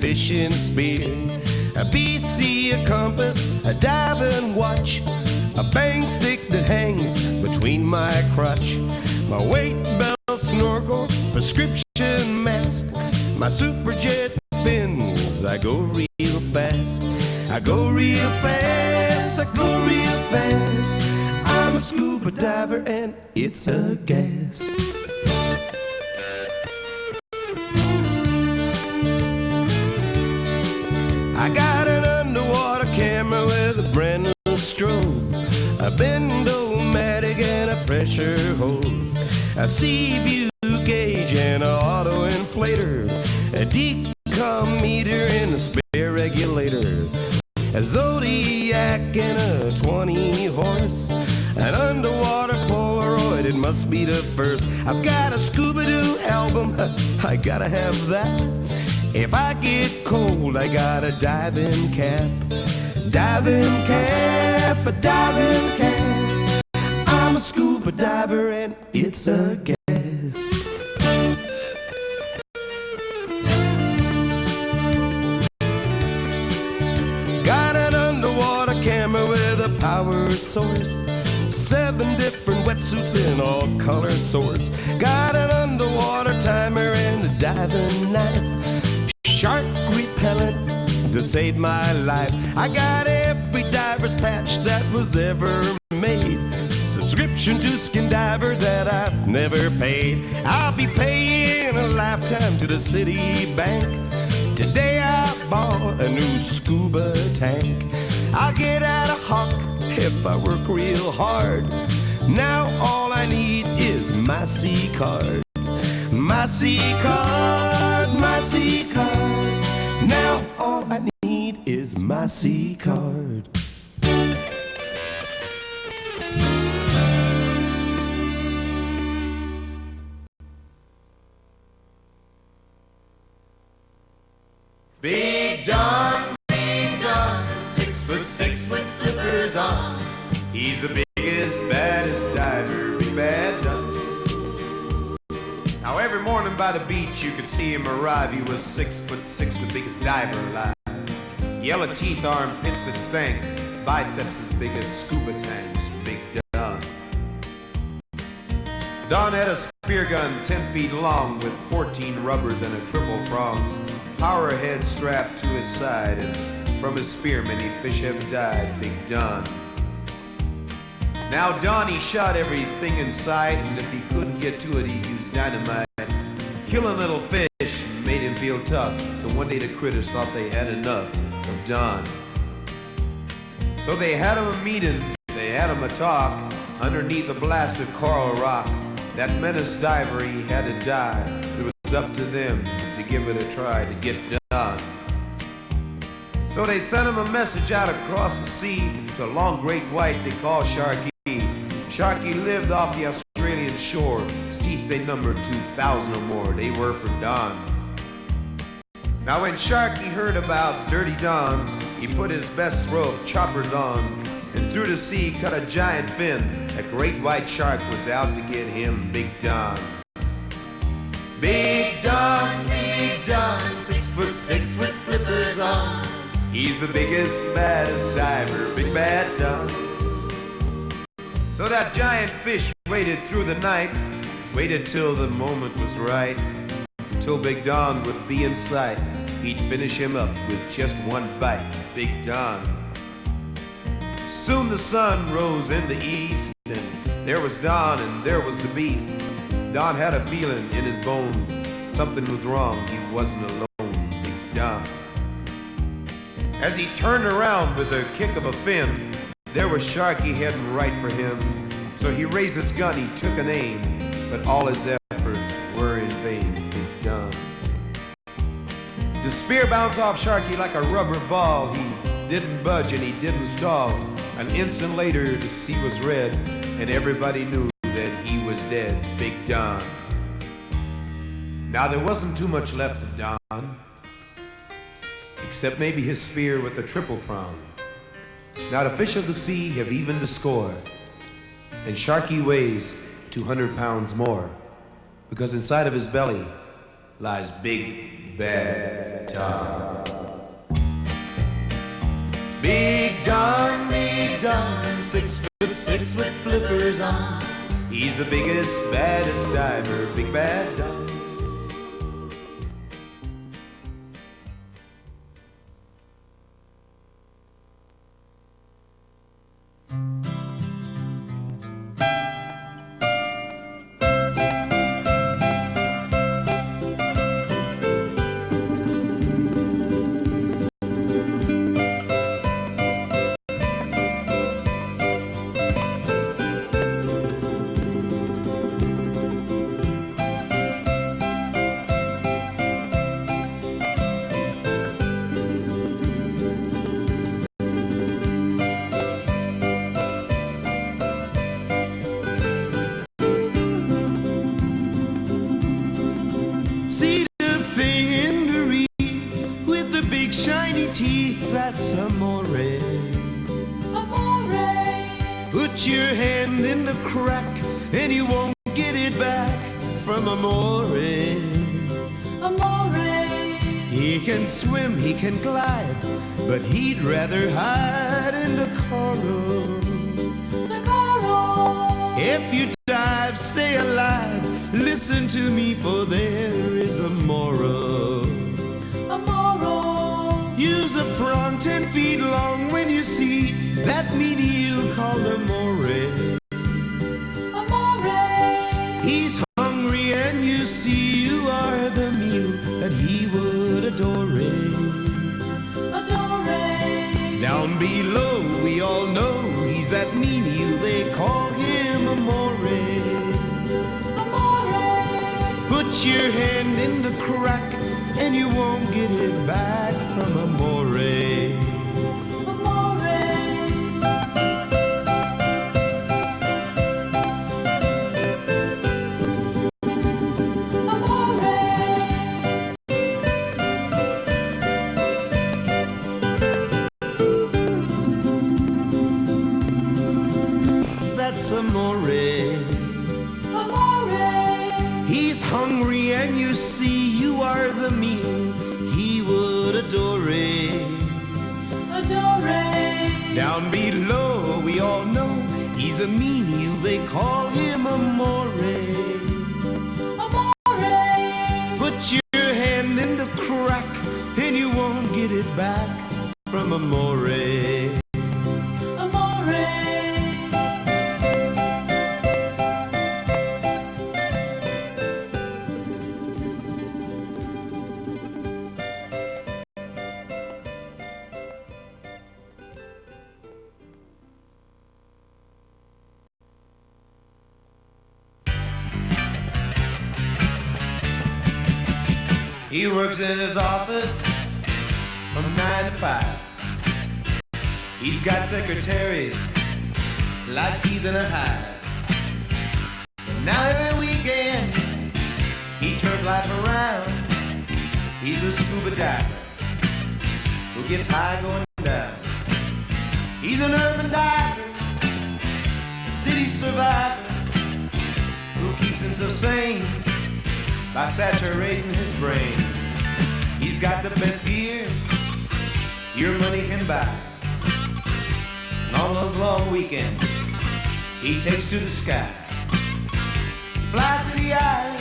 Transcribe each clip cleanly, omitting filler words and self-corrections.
Fishing spear, a BC, a compass, a diving watch, a bang stick that hangs between my crotch, my weight belt, snorkel, prescription mask, my superjet fins. I go real fast, I go real fast, I go real fast. I'm a scuba diver and it's a gas. I got an underwater camera with a brand new strobe, a bend-o-matic and a pressure hose, a sea view gauge and an auto inflator, a decom meter and a spare regulator, a Zodiac and a 20 horse, an underwater Polaroid, it must be the first. I've got a Scooby-Doo album, I gotta have that. If I get cold, I got a diving cap. Diving cap, a diving cap. I'm a scuba diver and it's a gas. Got an underwater camera with a power source, 7 different wetsuits in all color sorts. Got an underwater timer and a diving knife, shark repellent to save my life. I got every diver's patch that was ever made, subscription to Skin Diver that I've never paid. I'll be paying a lifetime to the city bank. Today I bought a new scuba tank. I'll get out of Hawk if I work real hard. Now all I need is my C card. My C card, my C card. Now all I need is my C card. Big Don, 6'6" with flippers on. He's the biggest, baddest diver, Big Bad Don. Now every morning by the beach you could see him arrive. He was 6'6", the biggest diver alive. Yellow teeth, armpits that stank, biceps as big as scuba tanks, Big Don. Don had a spear gun 10 feet long with 14 rubbers and a triple prong. Power head strapped to his side, and from his spear many fish have died, Big Don. Now Don, he shot everything in sight, and if he couldn't get to it, he'd use dynamite. Killing little fish made him feel tough, so one day the critters thought they had enough of Don. So they had him a meeting, they had him a talk, underneath a blasted coral rock. That menace diver, he had to die. It was up to them to give it a try to get Don. So they sent him a message out across the sea to a long great white they call Sharky. Sharky lived off the Australian shore. His teeth, they numbered 2,000 or more. They were for Don. Now when Sharky heard about Dirty Don, he put his best rope choppers on, and through the sea cut a giant fin. A great white shark was out to get him, Big Don. Big Don, 6'6" with flippers on. He's the biggest, baddest diver, Big Bad Don. So that giant fish waited through the night, waited till the moment was right, till Big Don would be in sight. He'd finish him up with just one bite, Big Don. Soon the sun rose in the east, and there was Don and there was the beast. Don had a feeling in his bones, something was wrong, he wasn't alone, Big Don. As he turned around with a kick of a fin, there was Sharky heading right for him. So he raised his gun, he took an aim, but all his efforts were in vain, Big Don. The spear bounced off Sharky like a rubber ball. He didn't budge and he didn't stall. An instant later, the sea was red, and everybody knew that he was dead, Big Don. Now, there wasn't too much left of Don, except maybe his spear with the triple prong. Now, the fish of the sea have evened the score, and Sharky weighs 200 pounds more, because inside of his belly lies Big Bad Don. Big Don, 6'6" with flippers on. He's the biggest, baddest diver, Big Bad Don. See the thing in the reef with the big shiny teeth, that's amore. Amore. Put your hand in the crack and you won't get it back from amore. Amore. He can swim, he can glide, but he'd rather hide in the coral. The coral. If you dive, stay alive. Listen to me, for there is a moral. A moral. Use a prong 10 feet long when you see that meanie you call amore. Amore. He's hungry and you see you are the meal that he would adore. Adore. Down below we all know he's that meanie, they call him amore. Put your hand in the crack and you won't get it back from amore. Amore. That's amore. He's hungry and you see you are the meal he would adore. Adore. Down below we all know he's a meanie, they call him amore. Amore. Put your hand in the crack and you won't get it back from amore. He works in his office from 9 to 5. He's got secretaries like he's in a hive. And now every weekend he turns life around. He's a scuba diver who gets high going down. He's an urban diver, a city survivor who keeps himself sane by saturating his brain. He's got the best gear your money can buy. And on those long weekends, he takes to the sky. He flies to the island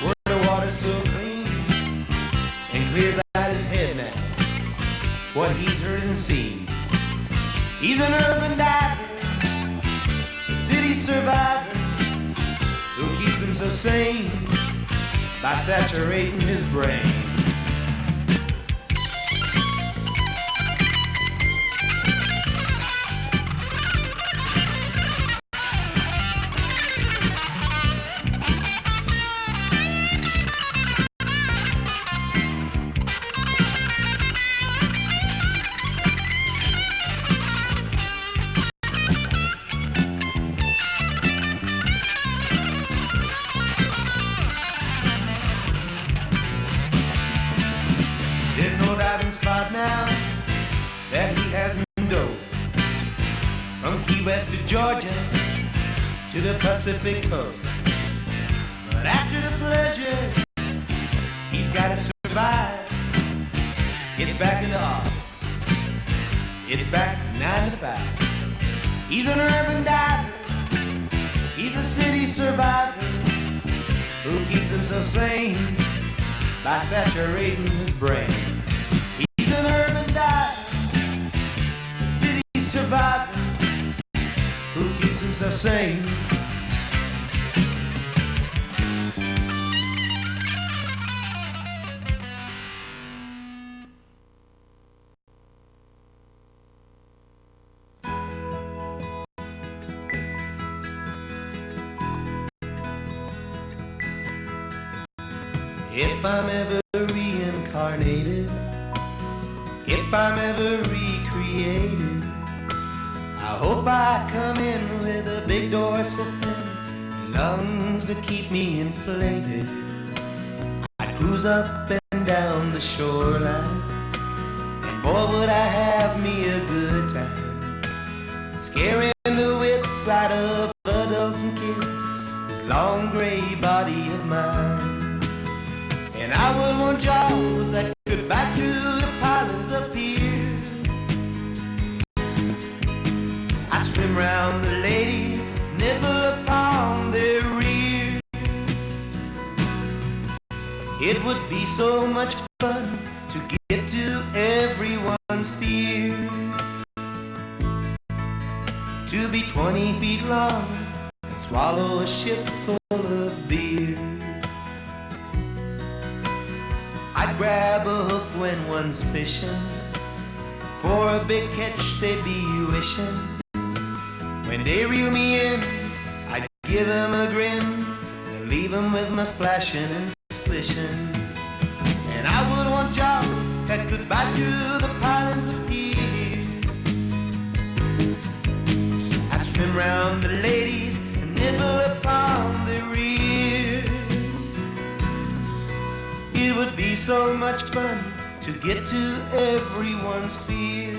where the water's so clean, and clears out his head now what he's heard and seen. He's an urban diver, a city survivor who keeps himself sane by saturating his brain. There's no diving spot now that he hasn't dove. From Key West to Georgia to the Pacific coast. But after the pleasure, he's gotta survive. It's back in the office. It's back 9 to 5. He's an urban diver. He's a city survivor who keeps himself sane by saturating his brain. He's an urban diver, a city survivor who keeps himself sane. If I'm ever reincarnated, if I'm ever recreated, I hope I come in with a big dorsal fin and lungs to keep me inflated. I'd cruise up and down the shoreline, and boy would I have me a good time, scaring the wits out of adults and kids, this long gray body of mine. And I would want jaws that could bite through the pilings of piers. I swim round the ladies, nibble upon their rear. It would be so much fun to get to everyone's fear. To be 20 feet long and swallow a ship full of beer. I'd grab a hook when one's fishing, for a big catch they'd be wishing. When they reel me in, I'd give 'em a grin and leave 'em with my splashing and splishing. And I would want jaws that could bite through the pilings of piers. I'd swim round the ladies and nibble upon their rear. It would be so much fun to get to everyone's fears.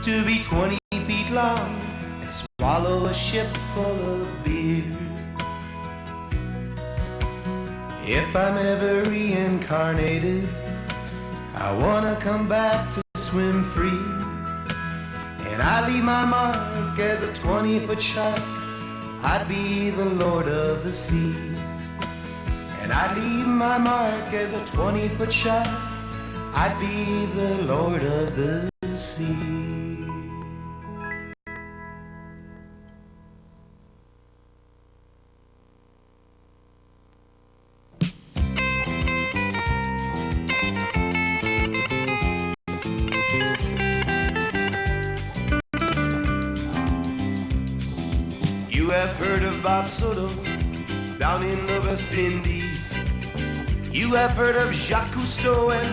To be 20 feet long and swallow a ship full of beer. If I'm ever reincarnated, I wanna come back to swim free. And I leave my mark as a 20-foot shark. I'd be the lord of the sea. And I'd leave my mark as a 20-foot shark. I'd be the lord of the sea. You have heard of Bob Soto down in the West Indies. You have heard of Jacques Cousteau and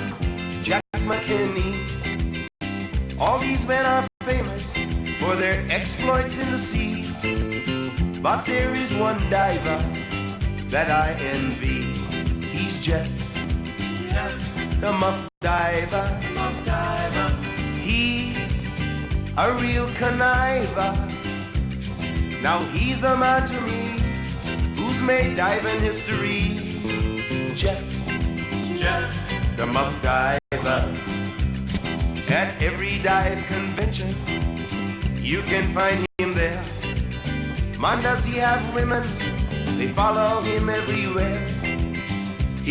Jack McKinney. All these men are famous for their exploits in the sea. But there is one diver that I envy. He's Jeff, the muff diver. He's a real conniver. Now he's the man to me who's made diving history. Jeff, the muff diver. At every dive convention, you can find him there. Man, does he have women? They follow him everywhere.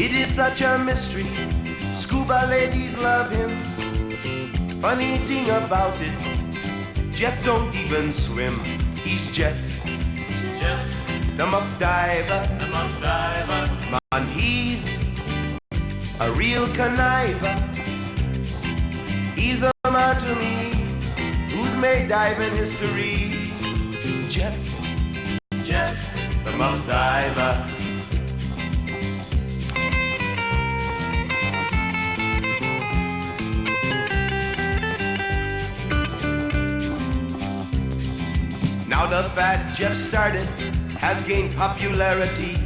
It is such a mystery. Scuba ladies love him. Funny thing about it, Jeff don't even swim. He's Jeff, the muff diver. Man, he's a real conniver. He's the man to me who's made diving history. Jeff, the muff diver. Now the fat Jeff started has gained popularity.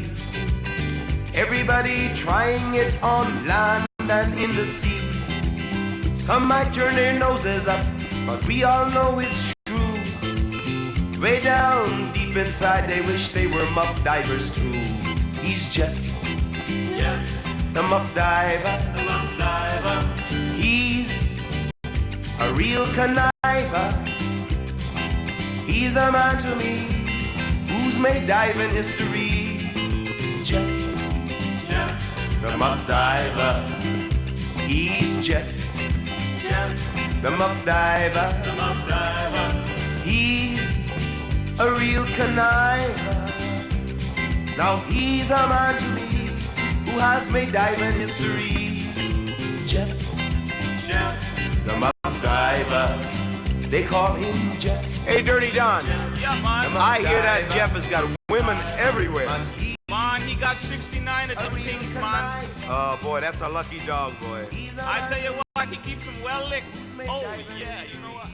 Everybody trying it on land and in the sea. Some might turn their noses up, but we all know it's true. Way down deep inside they wish they were muff divers too. He's Jeff, the muff diver. He's a real conniver. He's the man to me who's made diving history. Jeff, the muff diver. He's Jeff, the muff diver. He's a real conniver. Now he's the man to me who has made diving history. Jeff, the muff diver. They call him Jeff. Hey, Dirty Don. Yeah, man. I hear that Jeff has got women everywhere. Man, he got 69 of them things, man. Oh, boy, that's a lucky dog, boy. I tell you what, he keeps them well licked. Oh, yeah, you know what?